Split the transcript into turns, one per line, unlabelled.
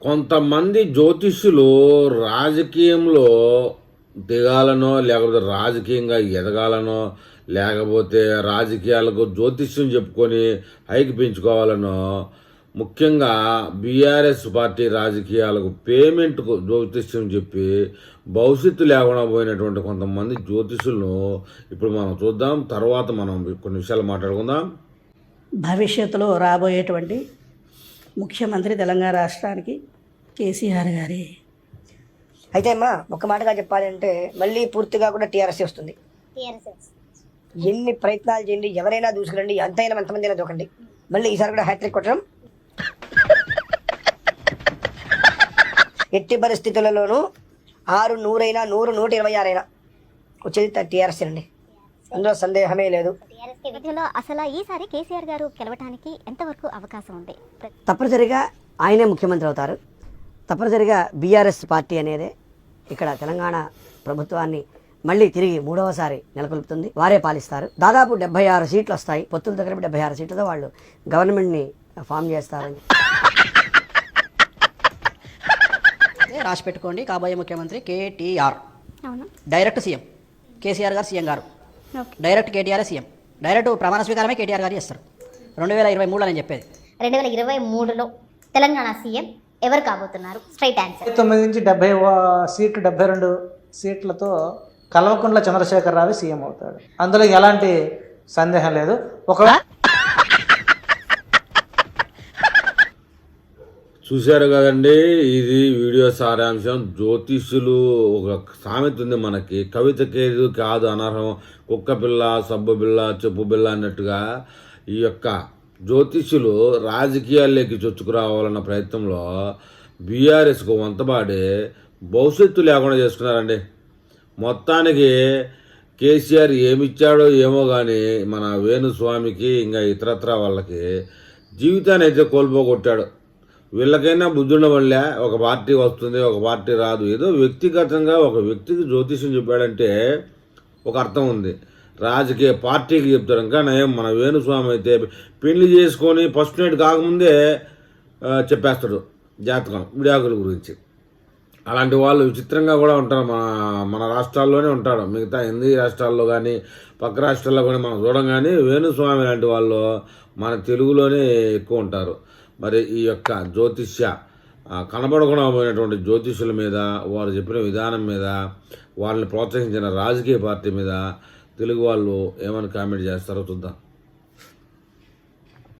కొంతమంది జ్యోతిష్యులు రాజకీయంలో దిగాలనో, లేకపోతే రాజకీయంగా ఎదగాలనో, లేకపోతే రాజకీయాలకు జ్యోతిష్యం చెప్పుకొని హైకి పెంచుకోవాలనో, ముఖ్యంగా బీఆర్ఎస్ పార్టీ రాజకీయాలకు పేమెంట్కు జ్యోతిష్యం చెప్పి భవిష్యత్తు లేకుండా పోయినటువంటి కొంతమంది జ్యోతిష్యులను ఇప్పుడు మనం చూద్దాం. తర్వాత మనం కొన్ని విషయాలు మాట్లాడుకుందాం.
భవిష్యత్తులో రాబోయేటువంటి ముఖ్యమంత్రి తెలంగాణ రాష్ట్రానికి కేసీఆర్ గారి.
అయితే అమ్మా ఒక మాటగా చెప్పాలంటే మళ్ళీ పూర్తిగా కూడా టీఆర్ఎస్ వస్తుంది. ఎన్ని ప్రయత్నాలు చేయండి, ఎవరైనా దూసుకురండి, ఎంతైనా ఎంతమంది అయినా దూకండి, మళ్ళీ ఈసారి కూడా హ్యాట్రిక్ కొట్టడం ఎట్టి పరిస్థితులలోనూ 6 100 126 వచ్చేది టీఆర్ఎస్ అండి, అందులో సందేహమే లేదు.
అసలు ఈసారి కేసీఆర్ గారు గెలవడానికి ఎంతవరకు అవకాశం ఉంది?
తప్పనిసరిగా ఆయనే ముఖ్యమంత్రి అవుతారు. తప్పనిసరిగా బీఆర్ఎస్ పార్టీ అనేది ఇక్కడ తెలంగాణ ప్రభుత్వాన్ని మళ్ళీ తిరిగి 3వసారి నెలకొల్పుతుంది. వారే పాలిస్తారు. దాదాపు 76 సీట్లు వస్తాయి. పొత్తుల దగ్గర 76 సీట్లతో వాళ్ళు గవర్నమెంట్ని ఫామ్ చేస్తారని రాసి పెట్టుకోండి. కాబోయే ముఖ్యమంత్రి కేటీఆర్, డైరెక్ట్ సీఎం కేసీఆర్ గారు సీఎం గారు, డైరెక్ట్ కేటీఆర్ సీఎం, డైరెక్ట్ ప్రమాణ స్వీకారమే కేటీఆర్ గారు చేస్తారు. 2023లో నేను చెప్పేది.
2023లో తెలంగాణ సీఎం ఎవరు కాబోతున్నారు? Straight answer.
9 నుంచి 70 సీట్లు, 72 సీట్లతో కల్వకుంట్ల చంద్రశేఖరరావు సీఎం అవుతాడు. అందులో ఎలాంటి సందేహం లేదు.
చూశారు కదండి, ఇది వీడియో సారాంశం. జ్యోతిష్యులు ఒక సామెత ఉంది మనకి, కవితకేది కాదు అనర్హం, కుక్క పిల్ల సబ్బు బిల్ల చెప్పు బిల్ల అన్నట్టుగా ఈ యొక్క జ్యోతిష్యులు రాజకీయాల్లోకి చొచ్చుకురావాలన్న ప్రయత్నంలో బీఆర్ఎస్కు వంతపాడి భవిష్యత్తు లేకుండా చేసుకున్నారండి. మొత్తానికి కేసీఆర్ ఏమిచ్చాడో ఏమో కానీ మన వేణుస్వామికి ఇంకా ఇతరత్ర వాళ్ళకి జీవితాన్ని అయితే కోల్పోగొట్టాడు. వీళ్ళకైనా బుద్ధుండ వల్లే ఒక పార్టీ వస్తుంది, ఒక పార్టీ రాదు. ఏదో వ్యక్తిగతంగా ఒక వ్యక్తికి జ్యోతిష్యం చెప్పాడంటే ఒక అర్థం ఉంది. రాజకీయ పార్టీకి చెప్తారు. ఇంకా నయం మన వేణుస్వామి అయితే పెళ్లి చేసుకొని ఫస్ట్ నైట్ కాకముందే చెప్పేస్తాడు జాతకం, విడాకుల గురించి. అలాంటి వాళ్ళు విచిత్రంగా కూడా ఉంటారు. మన రాష్ట్రాల్లోనే ఉంటారు. మిగతా హిందీ రాష్ట్రాల్లో కానీ పక్క రాష్ట్రాల్లో కానీ మనం చూడం. కానీ వేణుస్వామి లాంటి వాళ్ళు మన తెలుగులోనే ఎక్కువ ఉంటారు. మరి ఈ యొక్క జ్యోతిష్య కనబడకుండా పోయినటువంటి జ్యోతిష్యుల మీద, వారు చెప్పిన విధానం మీద, వాళ్ళని ప్రోత్సహించిన రాజకీయ పార్టీ మీద తెలుగు వాళ్ళు ఏమని కామెంట్ చేస్తారో చూద్దాం.